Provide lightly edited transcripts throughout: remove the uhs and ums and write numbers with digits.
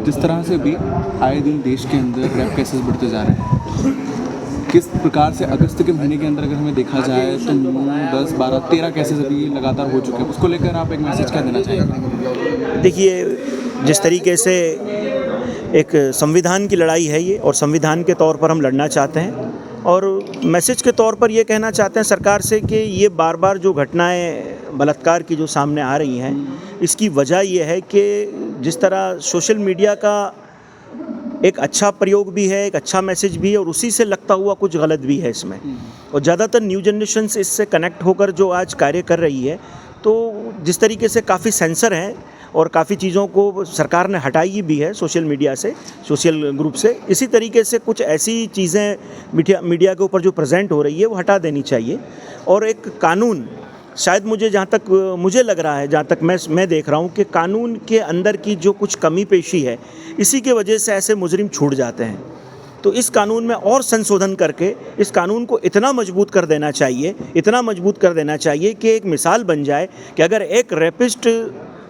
जिस तरह से भी आए दिन देश के अंदर रेप केसेस बढ़ते जा रहे हैं, किस प्रकार से अगस्त के महीने के अंदर अगर हमें देखा जाए तो 10, 12, 13 केसेस अभी लगातार हो चुके हैं, उसको लेकर आप एक मैसेज क्या देना चाहेंगे? देखिए, जिस तरीके से एक संविधान की लड़ाई है ये, और संविधान के तौर पर हम लड़ना चाहते हैं, और मैसेज के तौर पर ये कहना चाहते हैं सरकार से कि ये बार बार जो घटनाएं बलात्कार की जो सामने आ रही हैं, इसकी वजह ये है कि जिस तरह सोशल मीडिया का एक अच्छा प्रयोग भी है, एक अच्छा मैसेज भी है, और उसी से लगता हुआ कुछ गलत भी है इसमें। और ज़्यादातर न्यू जनरेशन इससे कनेक्ट होकर जो आज कार्य कर रही है, तो जिस तरीके से काफ़ी सेंसर हैं और काफ़ी चीज़ों को सरकार ने हटाई भी है सोशल मीडिया से, सोशल ग्रुप से, इसी तरीके से कुछ ऐसी चीज़ें मीडिया के ऊपर जो प्रेजेंट हो रही है वो हटा देनी चाहिए। और एक कानून, शायद जहाँ तक मुझे लग रहा है, जहाँ तक मैं देख रहा हूँ कि कानून के अंदर की जो कुछ कमी पेशी है, इसी के वजह से ऐसे मुजरिम छूट जाते हैं। तो इस कानून में और संशोधन करके इस कानून को इतना मजबूत कर देना चाहिए कि एक मिसाल बन जाए कि अगर एक रेपिस्ट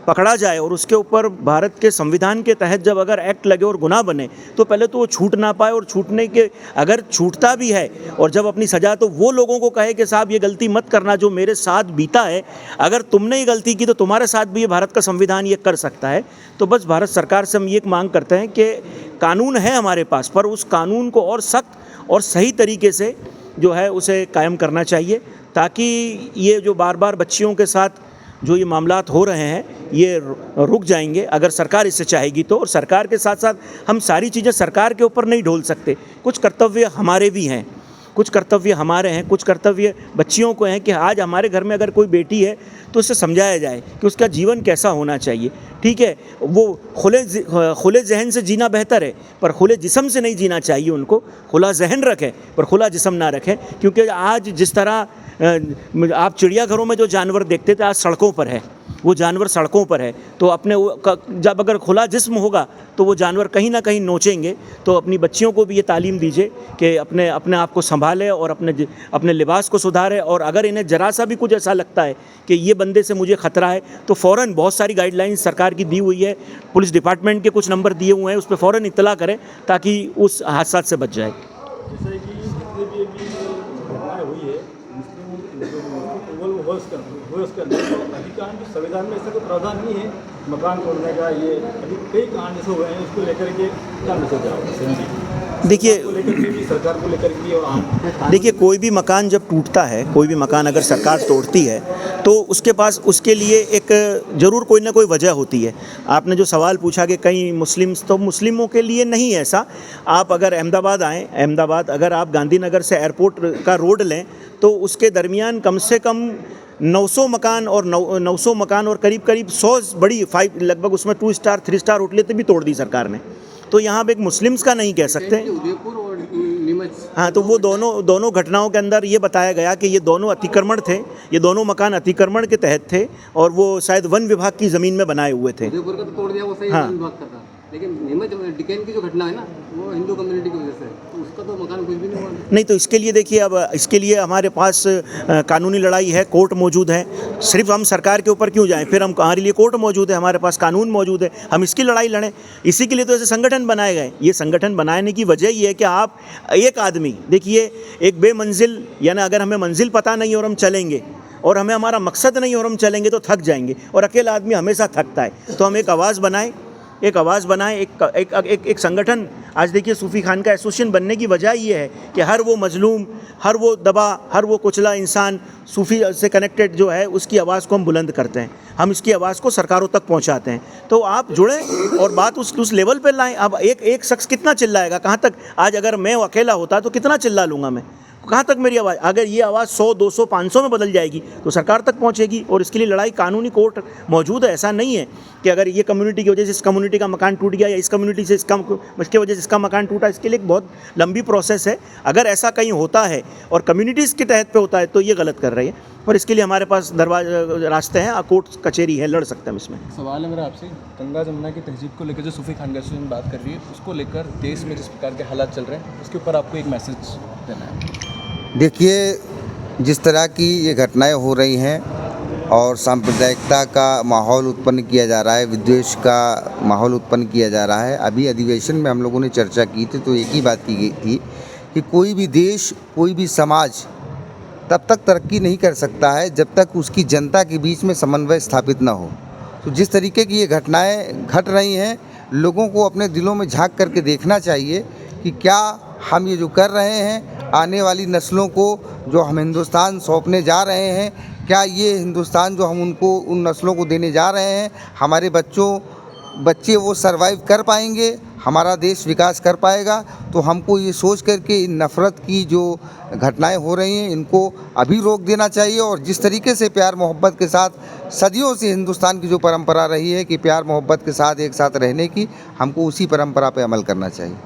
पकड़ा जाए और उसके ऊपर भारत के संविधान के तहत जब अगर एक्ट लगे और गुनाह बने, तो पहले तो वो छूट ना पाए, और छूटने के अगर छूटता भी है और जब अपनी सज़ा, तो वो लोगों को कहे कि साहब ये गलती मत करना जो मेरे साथ बीता है, अगर तुमने ये गलती की तो तुम्हारे साथ भी ये भारत का संविधान ये कर सकता है। तो बस भारत सरकार से हम ये मांग करते हैं कि कानून है हमारे पास, पर उस कानून को और सख्त और सही तरीके से जो है उसे कायम करना चाहिए, ताकि ये जो बार बार बच्चियों के साथ जो ये मामलात हो रहे हैं ये रुक जाएंगे, अगर सरकार इससे चाहेगी तो। और सरकार के साथ साथ हम सारी चीज़ें सरकार के ऊपर नहीं ढोल सकते, कुछ कर्तव्य हमारे भी हैं, कुछ कर्तव्य हमारे हैं, कुछ कर्तव्य बच्चियों को हैं कि आज हमारे घर में अगर कोई बेटी है तो उसे समझाया जाए कि उसका जीवन कैसा होना चाहिए। ठीक है, वो खुले जहन से जीना बेहतर है, पर खुले जिस्म से नहीं जीना चाहिए। उनको खुला जहन रखें पर खुला जिस्म ना रखें, क्योंकि आज जिस तरह आप चिड़ियाघरों में जो जानवर देखते थे, आज सड़कों पर है, वो जानवर सड़कों पर है। तो जब अगर खुला जिस्म होगा तो वो जानवर कहीं ना कहीं नोचेंगे। तो अपनी बच्चियों को भी ये तालीम दीजिए कि अपने आप को संभालें और अपने लिबास को सुधारें। और अगर इन्हें जरा सा भी कुछ ऐसा लगता है कि ये बंदे से मुझे ख़तरा है, तो फ़ौरन, बहुत सारी गाइडलाइंस सरकार की दी हुई है, पुलिस डिपार्टमेंट के कुछ नंबर दिए हुए हैं, उस पर फ़ौरन इत्तला करें ताकि उस हादसा से बच जाए। जैसे कि जितने भी घटनाएं हुई है उसके अंदर अधिकांश संविधान में ऐसा कोई प्रावधान नहीं है मकान तोड़ने का। ये अभी कई कांड जैसे हुए हैं, उसको लेकर के क्या मैसेज है? देखिए, सरकार को लेकर के, और देखिए, कोई भी मकान जब टूटता है, कोई भी मकान अगर सरकार तोड़ती है, तो उसके पास उसके लिए एक ज़रूर कोई ना कोई वजह होती है। आपने जो सवाल पूछा कि कई मुस्लिम्स, तो मुस्लिमों के लिए नहीं है ऐसा। आप अगर अहमदाबाद आएँ, अहमदाबाद अगर आप गांधीनगर से एयरपोर्ट का रोड लें, तो उसके दरमियान कम से कम 900 मकान और करीब 100 बड़ी लगभग उसमें 2 स्टार 3 स्टार होटलें भी तोड़ दी सरकार ने। तो यहाँ पे एक मुस्लिम्स का नहीं कह सकते। उदयपुर और नीमच, हाँ, तो वो दोनों घटनाओं के अंदर ये बताया गया कि ये दोनों अतिक्रमण थे, ये दोनों मकान अतिक्रमण के तहत थे, और वो शायद वन विभाग की ज़मीन में बनाए हुए थे। उदयपुर का तो तोड़ दिया, वो सही वन विभाग का था, लेकिन नीमच डिकेन की जो घटना है ना, वो हिंदू कम्युनिटी की वजह से, तो उसका तो मकान कुछ भी नहीं हुआ। नहीं, तो इसके लिए देखिए, अब इसके लिए हमारे पास कानूनी लड़ाई है, कोर्ट मौजूद है। सिर्फ हम सरकार के ऊपर क्यों जाएं? फिर हमारे लिए कोर्ट मौजूद है, हमारे पास कानून मौजूद है, हम इसकी लड़ाई लड़ें। इसी के लिए तो ऐसे संगठन बनाए गए। ये संगठन बनाने की वजह ये है कि आप एक आदमी, देखिए, एक बेमंजिल, यानी अगर हमें मंजिल पता नहीं और हम चलेंगे और हमें हमारा मकसद नहीं और हम चलेंगे तो थक जाएंगे, और अकेला आदमी हमेशा थकता है। तो हम एक आवाज़ बनाएं, एक संगठन। आज देखिए, सूफ़ी खान का एसोसिएशन बनने की वजह ये है कि हर वो मजलूम, हर वो दबा, हर वो कुचला इंसान सूफ़ी से कनेक्टेड जो है, उसकी आवाज़ को हम बुलंद करते हैं, हम इसकी आवाज़ को सरकारों तक पहुंचाते हैं। तो आप जुड़ें और बात उस लेवल पर लाएं। अब एक शख्स कितना चिल्लाएगा, कहाँ तक? आज अगर मैं अकेला होता तो कितना चिल्ला लूँगा मैं, कहाँ तक मेरी आवाज़? अगर ये आवाज़ 100, 200, 500 में बदल जाएगी तो सरकार तक पहुँचेगी। और इसके लिए लड़ाई, कानूनी कोर्ट मौजूद है। ऐसा नहीं है कि अगर ये कम्युनिटी की वजह से इस कम्युनिटी का मकान टूट गया, या इस कम्युनिटी से इसकी वजह से इसका मकान टूटा, इसके लिए एक बहुत लंबी प्रोसेस है। अगर ऐसा कहीं होता है और कम्युनिटीज़ के तहत पे होता है तो ये गलत कर रही है, पर इसके लिए हमारे पास रास्ते हैं, कोर्ट कचहरी है, लड़ सकते हैं इसमें। सवाल है मेरा आपसे, गंगा जमुना की तहजीब को लेकर जो सूफ़ी खान का एसोसिएशन बात कर रही है, उसको लेकर देश में जिस प्रकार के हालात चल रहे हैं, उसके ऊपर आपको एक मैसेज देना है। देखिए, जिस तरह की ये घटनाएं हो रही हैं, और सांप्रदायिकता का माहौल उत्पन्न किया जा रहा है, विद्वेष का माहौल उत्पन्न किया जा रहा है। अभी अधिवेशन में हम लोगों ने चर्चा की थी तो एक ही बात की गई थी कि कोई भी देश, कोई भी समाज तब तक तरक्की नहीं कर सकता है जब तक उसकी जनता के बीच में समन्वय स्थापित ना हो। तो जिस तरीके की ये घटनाएं घट रही हैं, लोगों को अपने दिलों में झांक करके देखना चाहिए कि क्या हम ये जो कर रहे हैं, आने वाली नस्लों को जो हम हिंदुस्तान सौंपने जा रहे हैं, क्या ये हिंदुस्तान जो हम उनको उन नस्लों को देने जा रहे हैं, हमारे बच्चे वो सरवाइव कर पाएंगे, हमारा देश विकास कर पाएगा। तो हमको ये सोच करके इन नफ़रत की जो घटनाएं हो रही हैं इनको अभी रोक देना चाहिए और जिस तरीके से प्यार मोहब्बत के साथ सदियों से हिंदुस्तान की जो परंपरा रही है कि प्यार मोहब्बत के साथ एक साथ रहने की, हमको उसी परंपरा पे अमल करना चाहिए।